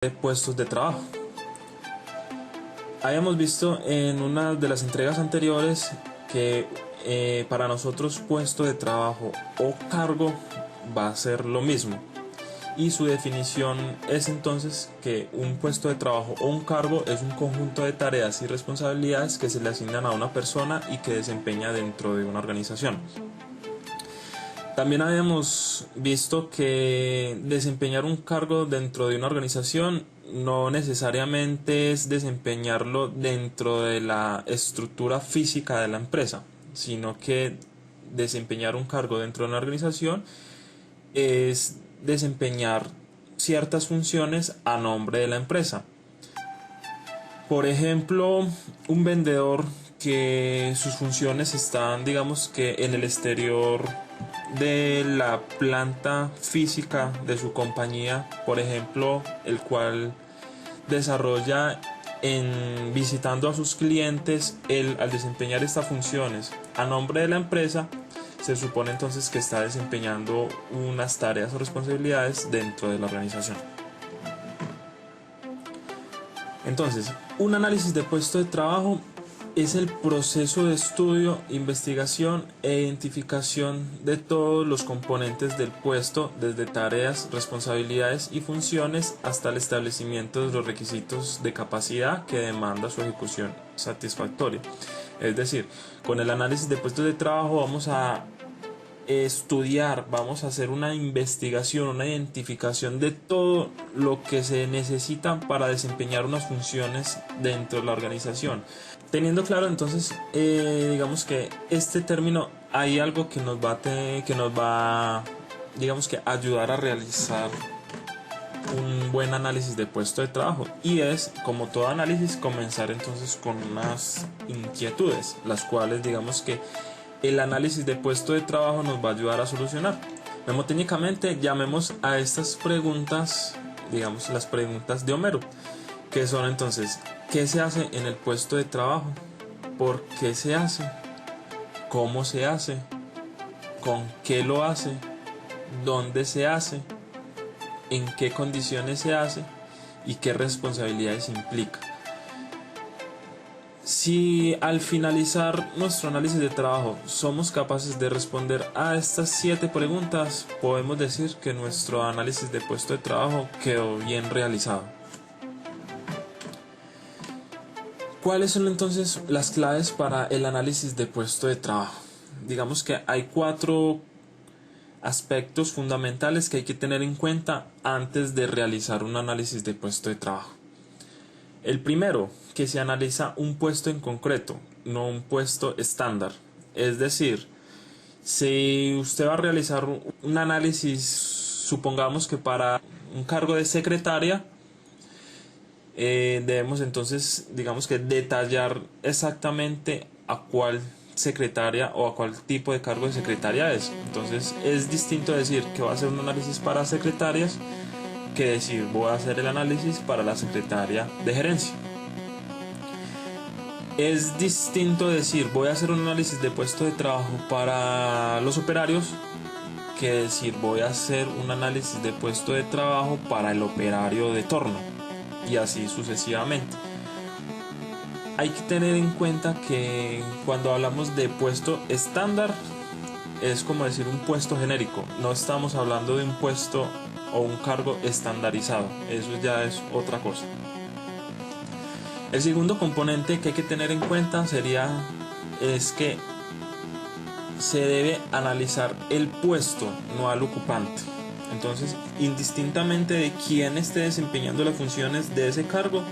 de puestos de trabajo. Habíamos visto en una de las entregas anteriores que para nosotros puesto de trabajo o cargo va a ser lo mismo, y su definición es entonces que un puesto de trabajo o un cargo es un conjunto de tareas y responsabilidades que se le asignan a una persona y que desempeña dentro de una organización. También habíamos visto que desempeñar un cargo dentro de una organización no necesariamente es desempeñarlo dentro de la estructura física de la empresa, sino que desempeñar un cargo dentro de una organización es desempeñar ciertas funciones a nombre de la empresa. Por ejemplo, un vendedor que sus funciones están, digamos que en el exterior de la planta física de su compañía, por ejemplo, el cual desarrolla en visitando a sus clientes, al desempeñar estas funciones a nombre de la empresa, se supone entonces que está desempeñando unas tareas o responsabilidades dentro de la organización. Entonces, un análisis de puesto de trabajo es el proceso de estudio, investigación e identificación de todos los componentes del puesto, desde tareas, responsabilidades y funciones hasta el establecimiento de los requisitos de capacidad que demanda su ejecución satisfactoria. Es decir, con el análisis de puestos de trabajo vamos a estudiar, vamos a hacer una investigación, una identificación de todo lo que se necesita para desempeñar unas funciones dentro de la organización. Teniendo claro entonces, digamos que este término, hay algo que nos va digamos que ayudar a realizar un buen análisis de puesto de trabajo, y es, como todo análisis, comenzar entonces con unas inquietudes, las cuales digamos que el análisis de puesto de trabajo nos va a ayudar a solucionar. Mnemotécnicamente llamemos a estas preguntas, digamos, las preguntas de Homero, que son entonces: ¿qué se hace en el puesto de trabajo? ¿Por qué se hace? ¿Cómo se hace? ¿Con qué lo hace? ¿Dónde se hace? ¿En qué condiciones se hace? ¿Y qué responsabilidades implica? Si al finalizar nuestro análisis de trabajo somos capaces de responder a estas 7 preguntas, podemos decir que nuestro análisis de puesto de trabajo quedó bien realizado. ¿Cuáles son entonces las claves para el análisis de puesto de trabajo? Digamos que hay 4 aspectos fundamentales que hay que tener en cuenta antes de realizar un análisis de puesto de trabajo. El primero, que se analiza un puesto en concreto, no un puesto estándar. Es decir, si usted va a realizar un análisis, supongamos que para un cargo de secretaria, debemos entonces, digamos que detallar exactamente a cuál secretaria o a cuál tipo de cargo de secretaria es. Entonces es distinto decir que va a hacer un análisis para secretarias que decir voy a hacer el análisis para la secretaria de gerencia. Es distinto decir voy a hacer un análisis de puesto de trabajo para los operarios que decir voy a hacer un análisis de puesto de trabajo para el operario de torno, y así sucesivamente. Hay que tener en cuenta que cuando hablamos de puesto estándar es como decir un puesto genérico, no estamos hablando de un puesto o un cargo estandarizado, eso ya es otra cosa. El segundo componente que hay que tener en cuenta es que se debe analizar el puesto, no al ocupante. Entonces, indistintamente de quién esté desempeñando las funciones de ese cargo,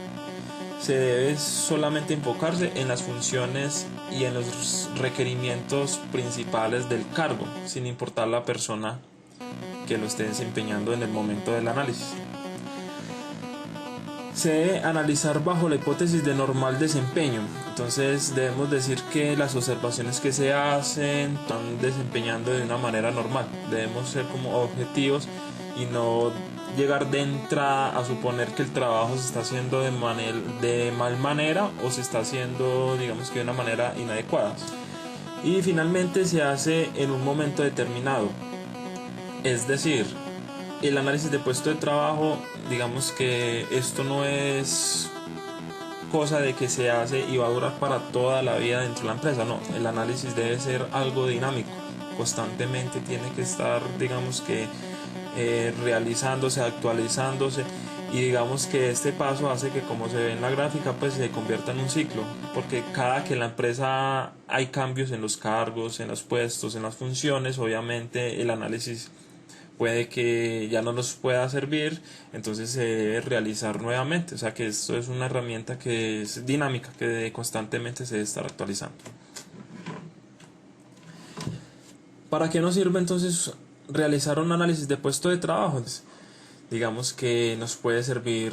se debe solamente enfocarse en las funciones y en los requerimientos principales del cargo, sin importar la persona que lo esté desempeñando en el momento del análisis. Se debe analizar bajo la hipótesis de normal desempeño. Entonces debemos decir que las observaciones que se hacen están desempeñando de una manera normal. Debemos ser como objetivos y no llegar de entrada a suponer que el trabajo se está haciendo de mal manera o se está haciendo, digamos que de una manera inadecuada. Y finalmente se hace en un momento determinado. Es decir, el análisis de puesto de trabajo, digamos que esto no es cosa de que se hace y va a durar para toda la vida dentro de la empresa, no, el análisis debe ser algo dinámico, constantemente tiene que estar, digamos que, realizándose, actualizándose, y digamos que este paso hace que, como se ve en la gráfica, pues se convierta en un ciclo, porque cada que en la empresa hay cambios en los cargos, en los puestos, en las funciones, obviamente el análisis puede que ya no nos pueda servir, entonces se debe realizar nuevamente. O sea que esto es una herramienta que es dinámica, que constantemente se debe estar actualizando. ¿Para qué nos sirve entonces realizar un análisis de puesto de trabajo? Digamos que nos puede servir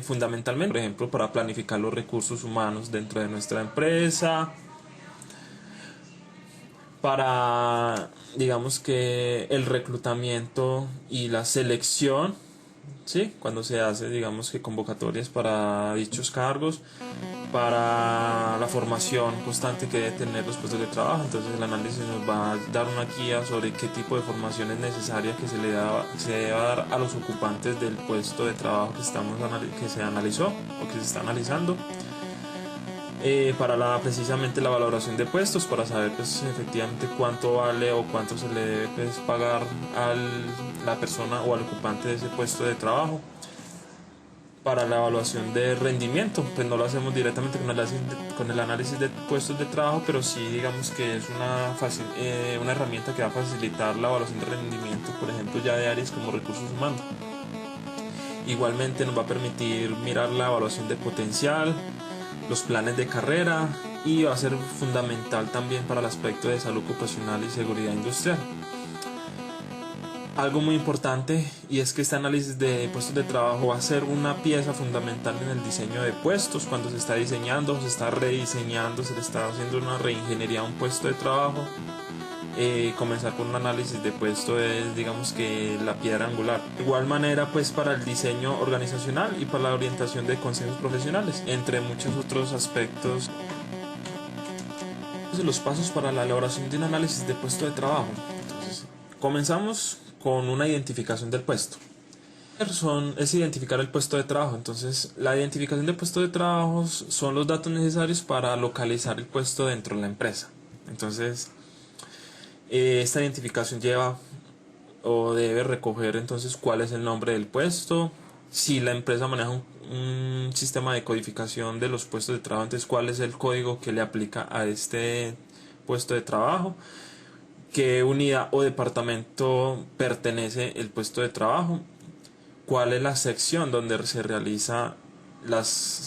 fundamentalmente, por ejemplo, para planificar los recursos humanos dentro de nuestra empresa, para, digamos que, el reclutamiento y la selección, ¿sí? Cuando se hace, digamos que, convocatorias para dichos cargos, para la formación constante que debe tener los puestos de trabajo. Entonces el análisis nos va a dar una guía sobre qué tipo de formación es necesaria que se debe dar a los ocupantes del puesto de trabajo que se analizó o que se está analizando. Para precisamente la valoración de puestos, para saber pues efectivamente cuánto vale o cuánto se le debe pues pagar a la persona o al ocupante de ese puesto de trabajo. Para la evaluación de rendimiento, pues no lo hacemos directamente con el análisis de puestos de trabajo, pero sí digamos que es una herramienta que va a facilitar la evaluación de rendimiento, por ejemplo ya de áreas como recursos humanos. Igualmente nos va a permitir mirar la evaluación de potencial, los planes de carrera, y va a ser fundamental también para el aspecto de salud ocupacional y seguridad industrial. Algo muy importante, y es que este análisis de puestos de trabajo va a ser una pieza fundamental en el diseño de puestos. Cuando se está diseñando, se está rediseñando, se le está haciendo una reingeniería a un puesto de trabajo, comenzar con un análisis de puesto es, digamos que, la piedra angular. De igual manera, pues para el diseño organizacional y para la orientación de consejos profesionales, entre muchos otros aspectos. Entonces, los pasos para la elaboración de un análisis de puesto de trabajo. Entonces, comenzamos con una identificación del puesto. Es identificar el puesto de trabajo. Entonces, la identificación del puesto de trabajo son los datos necesarios para localizar el puesto dentro de la empresa. Entonces, esta identificación lleva o debe recoger entonces cuál es el nombre del puesto. Si la empresa maneja un sistema de codificación de los puestos de trabajo, entonces cuál es el código que le aplica a este puesto de trabajo, qué unidad o departamento pertenece el puesto de trabajo, cuál es la sección donde se realiza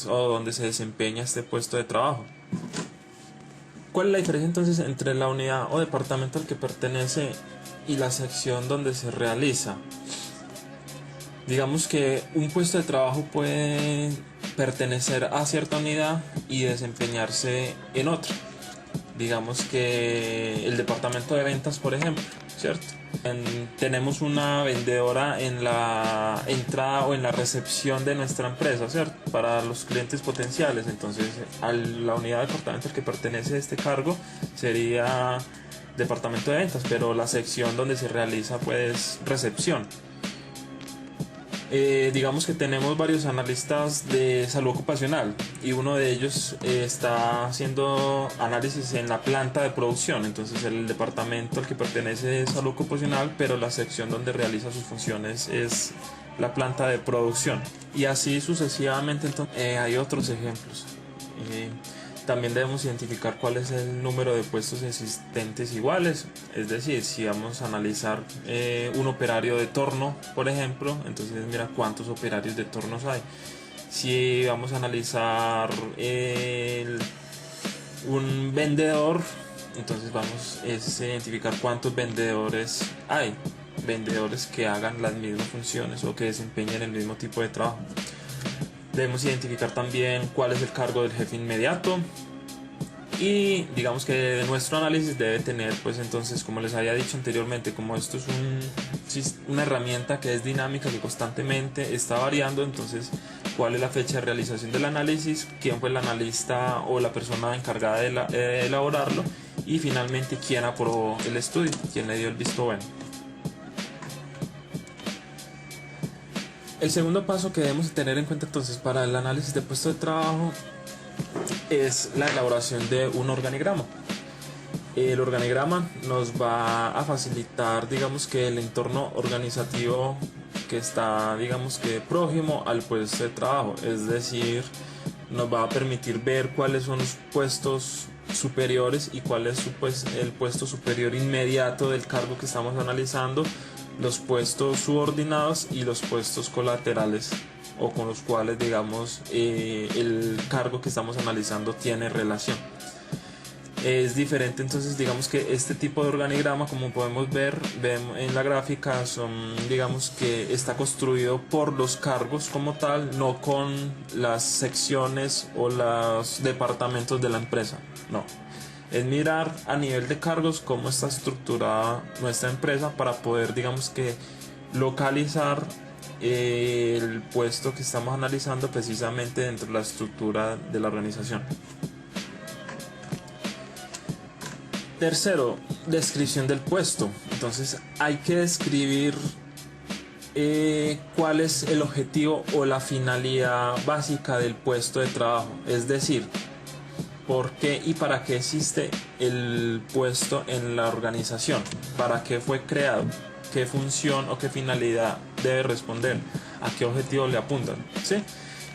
o donde se desempeña este puesto de trabajo. ¿Cuál es la diferencia entonces entre la unidad o departamento al que pertenece y la sección donde se realiza? Digamos que un puesto de trabajo puede pertenecer a cierta unidad y desempeñarse en otra. Digamos que el departamento de ventas, por ejemplo, ¿cierto? Tenemos una vendedora en la entrada o en la recepción de nuestra empresa, ¿cierto? Para los clientes potenciales. Entonces, a la unidad de departamento al que pertenece este cargo sería departamento de ventas, pero la sección donde se realiza pues recepción. Digamos que tenemos varios analistas de salud ocupacional y uno de ellos está haciendo análisis en la planta de producción. Entonces el departamento al que pertenece es salud ocupacional, pero la sección donde realiza sus funciones es la planta de producción, y así sucesivamente. Entonces, hay otros ejemplos. También debemos identificar cuál es el número de puestos existentes iguales, es decir, si vamos a analizar un operario de torno, por ejemplo, entonces mira cuántos operarios de tornos hay. Si vamos a analizar un vendedor, entonces vamos a identificar cuántos vendedores hay, vendedores que hagan las mismas funciones o que desempeñen el mismo tipo de trabajo. Debemos identificar también cuál es el cargo del jefe inmediato, y digamos que nuestro análisis debe tener, pues entonces, como les había dicho anteriormente, como esto es una herramienta que es dinámica, que constantemente está variando, entonces cuál es la fecha de realización del análisis, quién fue el analista o la persona encargada de elaborarlo, y finalmente quién aprobó el estudio, quién le dio el visto bueno. El segundo paso que debemos tener en cuenta entonces para el análisis de puesto de trabajo es la elaboración de un organigrama. El organigrama nos va a facilitar, digamos, que el entorno organizativo que está, digamos, que próximo al puesto de trabajo, es decir, nos va a permitir ver cuáles son los puestos superiores y cuál es el puesto superior inmediato del cargo que estamos analizando, los puestos subordinados y los puestos colaterales o con los cuales, digamos, el cargo que estamos analizando tiene relación. Es diferente, entonces digamos que este tipo de organigrama, como podemos ver en la gráfica, digamos que está construido por los cargos como tal, no con las secciones o los departamentos de la empresa, no. Es mirar a nivel de cargos cómo está estructurada nuestra empresa para poder, digamos que, localizar el puesto que estamos analizando precisamente dentro de la estructura de la organización. Tercero, descripción del puesto. Entonces hay que describir cuál es el objetivo o la finalidad básica del puesto de trabajo. Es decir, por qué y para qué existe el puesto en la organización, para qué fue creado, qué función o qué finalidad debe responder, a qué objetivo le apuntan, ¿sí?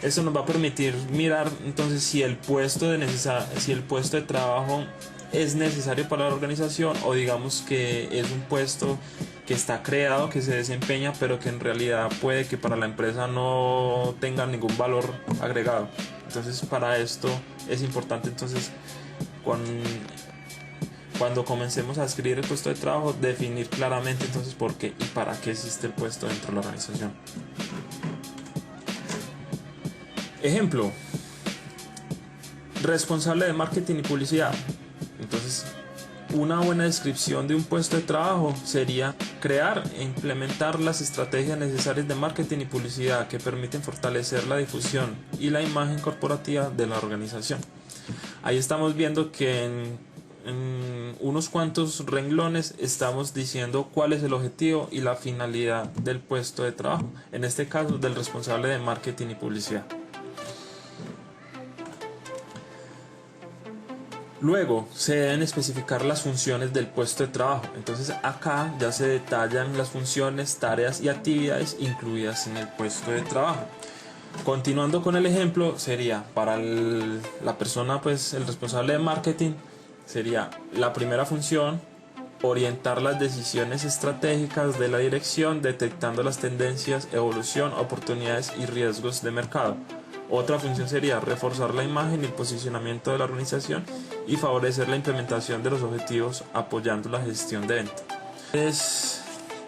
Eso nos va a permitir mirar entonces si el puesto de trabajo es necesario para la organización o digamos que es un puesto que está creado, que se desempeña, pero que en realidad puede que para la empresa no tenga ningún valor agregado. Entonces para esto es importante entonces cuando comencemos a escribir el puesto de trabajo definir claramente entonces por qué y para qué existe el puesto dentro de la organización. Ejemplo, responsable de marketing y publicidad. Entonces, una buena descripción de un puesto de trabajo sería crear e implementar las estrategias necesarias de marketing y publicidad que permiten fortalecer la difusión y la imagen corporativa de la organización. Ahí estamos viendo que en unos cuantos renglones estamos diciendo cuál es el objetivo y la finalidad del puesto de trabajo, en este caso del responsable de marketing y publicidad. Luego se deben especificar las funciones del puesto de trabajo. Entonces acá ya se detallan las funciones, tareas y actividades incluidas en el puesto de trabajo. Continuando con el ejemplo, sería para la persona, pues el responsable de marketing, sería la primera función, orientar las decisiones estratégicas de la dirección, detectando las tendencias, evolución, oportunidades y riesgos de mercado. Otra función sería reforzar la imagen y el posicionamiento de la organización y favorecer la implementación de los objetivos apoyando la gestión de venta. Es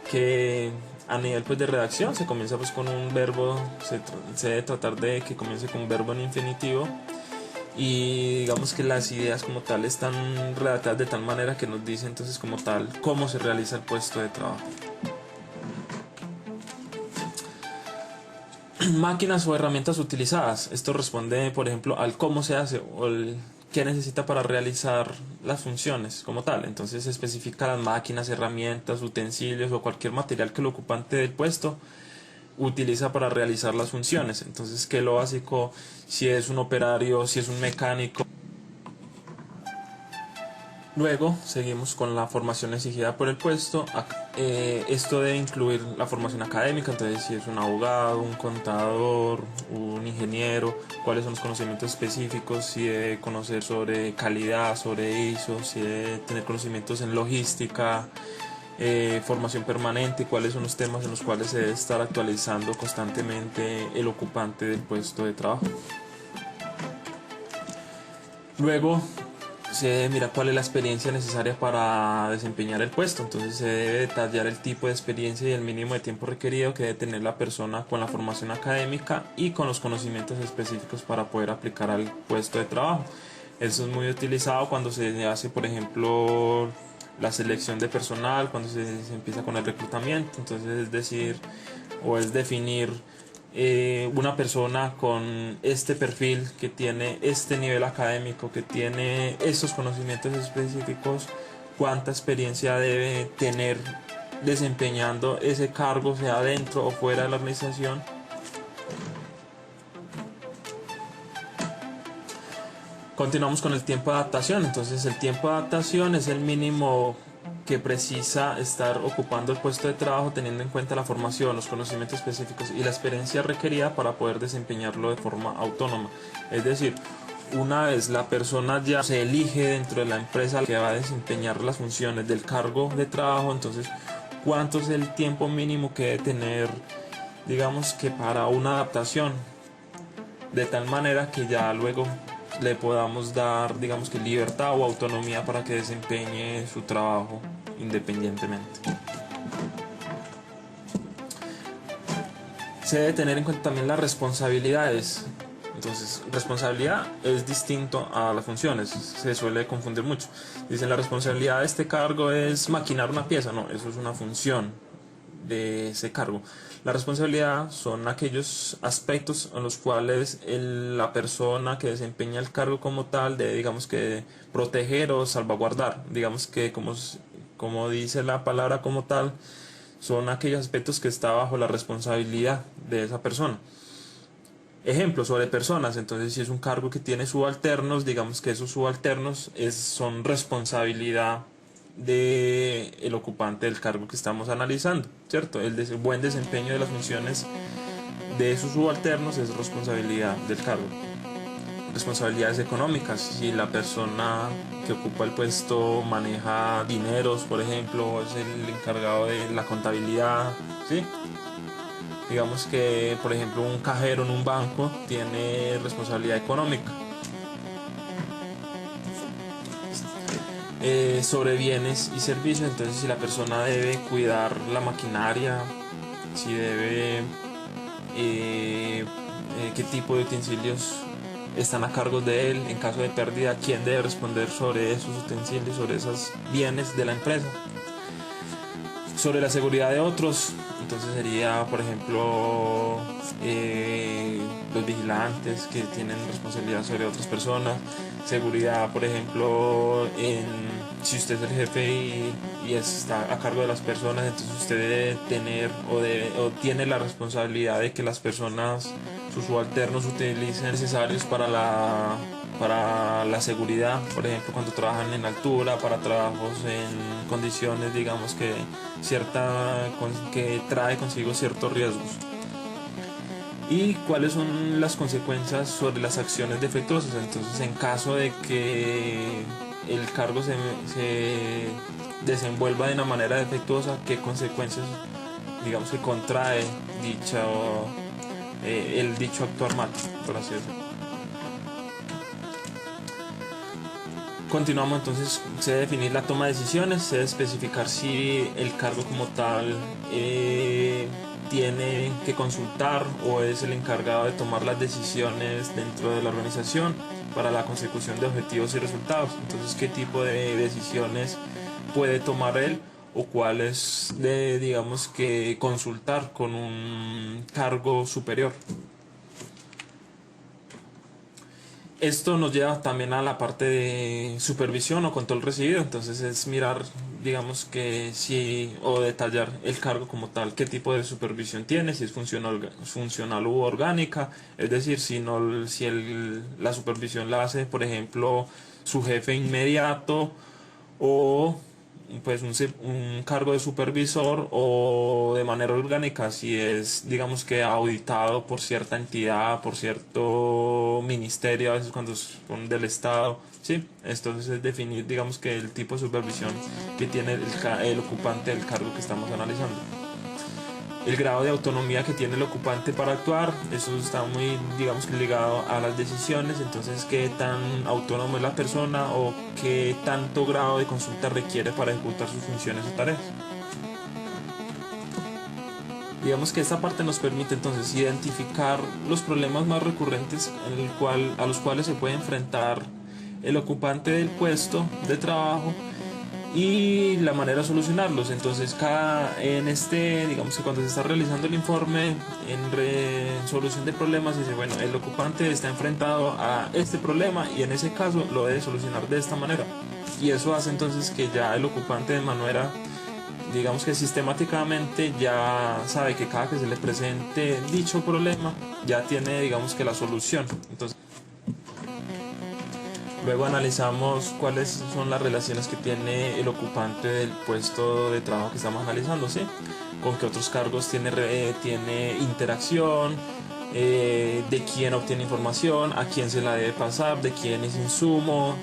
que a nivel pues de redacción se comienza pues con un verbo, se debe tratar de que comience con un verbo en infinitivo y digamos que las ideas como tal están redactadas de tal manera que nos dice entonces como tal cómo se realiza el puesto de trabajo. Máquinas o herramientas utilizadas. Esto responde, por ejemplo, al cómo se hace o el qué necesita para realizar las funciones como tal. Entonces se especifica las máquinas, herramientas, utensilios o cualquier material que el ocupante del puesto utiliza para realizar las funciones. Entonces, ¿qué es lo básico? Si es un operario, si es un mecánico. Luego seguimos con la formación exigida por el puesto. Esto debe incluir la formación académica, entonces si es un abogado, un contador, un ingeniero, cuáles son los conocimientos específicos, si debe conocer sobre calidad, sobre ISO, si debe tener conocimientos en logística, formación permanente, cuáles son los temas en los cuales se debe estar actualizando constantemente el ocupante del puesto de trabajo. Luego se debe mirar cuál es la experiencia necesaria para desempeñar el puesto. Entonces se debe detallar el tipo de experiencia y el mínimo de tiempo requerido que debe tener la persona con la formación académica y con los conocimientos específicos para poder aplicar al puesto de trabajo. Eso es muy utilizado cuando se hace, por ejemplo, la selección de personal, cuando se empieza con el reclutamiento. Entonces es decir, o es definir una persona con este perfil, que tiene este nivel académico, que tiene estos conocimientos específicos, cuánta experiencia debe tener desempeñando ese cargo, sea dentro o fuera de la organización, Continuamos con el tiempo de adaptación. Entonces el tiempo de adaptación es el mínimo que precisa estar ocupando el puesto de trabajo teniendo en cuenta la formación, los conocimientos específicos y la experiencia requerida para poder desempeñarlo de forma autónoma. Es decir, una vez la persona ya se elige dentro de la empresa que va a desempeñar las funciones del cargo de trabajo, entonces cuánto es el tiempo mínimo que debe tener, digamos que para una adaptación, de tal manera que ya luego le podamos dar, digamos que libertad o autonomía para que desempeñe su trabajo independientemente. Se debe tener en cuenta también las responsabilidades. Entonces, responsabilidad es distinto a las funciones, se suele confundir mucho. Dicen, la responsabilidad de este cargo es maquinar una pieza, no, eso es una función de ese cargo. La responsabilidad son aquellos aspectos en los cuales la persona que desempeña el cargo como tal debe, digamos que, proteger o salvaguardar. Digamos que, como dice la palabra como tal, son aquellos aspectos que está bajo la responsabilidad de esa persona. Ejemplo sobre personas, entonces si es un cargo que tiene subalternos, digamos que esos subalternos son responsabilidad del ocupante del cargo que estamos analizando, ¿cierto? El buen desempeño de las funciones de esos subalternos es responsabilidad del cargo. Responsabilidades económicas, si la persona que ocupa el puesto maneja dineros, por ejemplo, es el encargado de la contabilidad, ¿sí? Digamos que, por ejemplo, un cajero en un banco tiene responsabilidad económica. Sobre bienes y servicios, entonces si la persona debe cuidar la maquinaria, si debe, qué tipo de utensilios están a cargo de él, en caso de pérdida, quién debe responder sobre esos utensilios, sobre esos bienes de la empresa. Sobre la seguridad de otros, entonces sería, por ejemplo, los vigilantes que tienen responsabilidad sobre otras personas. Seguridad, por ejemplo, si usted es el jefe y está a cargo de las personas, entonces usted debe tener o tiene la responsabilidad de que las personas, sus subalternos, utilicen necesarios para la seguridad, por ejemplo, cuando trabajan en altura, para trabajos en condiciones, digamos que trae consigo ciertos riesgos. Y cuáles son las consecuencias sobre las acciones defectuosas. Entonces, en caso de que el cargo se desenvuelva de una manera defectuosa, qué consecuencias, digamos, que contrae el dicho actuar mal, por así decirlo. Continuamos, entonces se debe definir la toma de decisiones, se debe especificar si el cargo como tal tiene que consultar o es el encargado de tomar las decisiones dentro de la organización para la consecución de objetivos y resultados. Entonces, qué tipo de decisiones puede tomar él o cuáles de, digamos, que consultar con un cargo superior. Esto nos lleva también a la parte de supervisión o control recibido, entonces es mirar, digamos que o detallar el cargo como tal, qué tipo de supervisión tiene, si es funcional u orgánica, es decir, la supervisión la hace, por ejemplo, su jefe inmediato o pues un cargo de supervisor, o de manera orgánica si es, digamos que, auditado por cierta entidad, por cierto ministerio, a veces cuando son del Estado, ¿sí? Entonces es definir, digamos que, el tipo de supervisión que tiene el ocupante del cargo que estamos analizando. El grado de autonomía que tiene el ocupante para actuar, eso está muy, digamos que, ligado a las decisiones. Entonces, qué tan autónomo es la persona o qué tanto grado de consulta requiere para ejecutar sus funciones o tareas. Digamos que esta parte nos permite entonces identificar los problemas más recurrentes a los cuales se puede enfrentar el ocupante del puesto de trabajo y la manera de solucionarlos. Entonces, digamos que cuando se está realizando el informe en solución de problemas, dice, bueno, el ocupante está enfrentado a este problema y en ese caso lo debe solucionar de esta manera. Y eso hace entonces que ya el ocupante de manera, digamos que sistemáticamente, ya sabe que cada que se le presente dicho problema ya tiene, digamos que, la solución. Entonces, Luego analizamos cuáles son las relaciones que tiene el ocupante del puesto de trabajo que estamos analizando, ¿sí? Con qué otros cargos tiene interacción, de quién obtiene información, a quién se la debe pasar, de quién es insumo,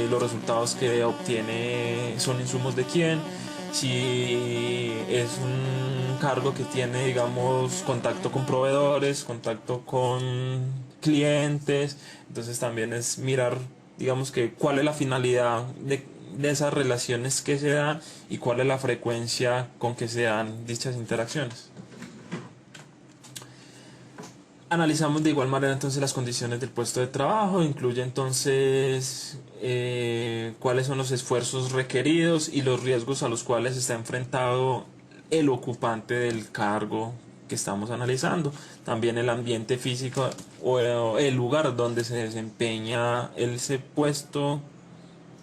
los resultados que obtiene son insumos de quién, si es un cargo que tiene, digamos, contacto con proveedores, contacto con clientes, entonces también es mirar, digamos, que cuál es la finalidad de esas relaciones que se dan y cuál es la frecuencia con que se dan dichas interacciones. Analizamos de igual manera entonces las condiciones del puesto de trabajo, incluye entonces cuáles son los esfuerzos requeridos y los riesgos a los cuales está enfrentado el ocupante del cargo que estamos analizando. También el ambiente físico o el lugar donde se desempeña ese puesto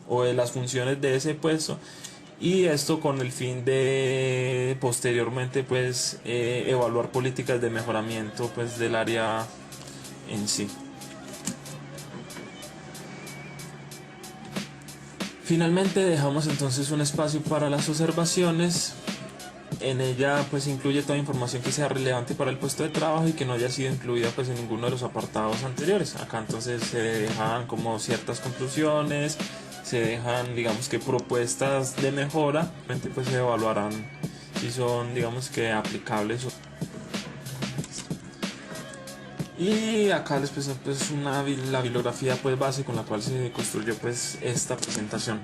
o de las funciones de ese puesto, y esto con el fin de posteriormente pues evaluar políticas de mejoramiento pues del área en sí. Finalmente dejamos entonces un espacio para las observaciones. En ella pues incluye toda información que sea relevante para el puesto de trabajo y que no haya sido incluida pues en ninguno de los apartados anteriores. Acá entonces se dejan como ciertas conclusiones, se dejan digamos que propuestas de mejora, pues se evaluarán si son digamos que aplicables. Y acá les presento pues la bibliografía pues base con la cual se construyó pues esta presentación.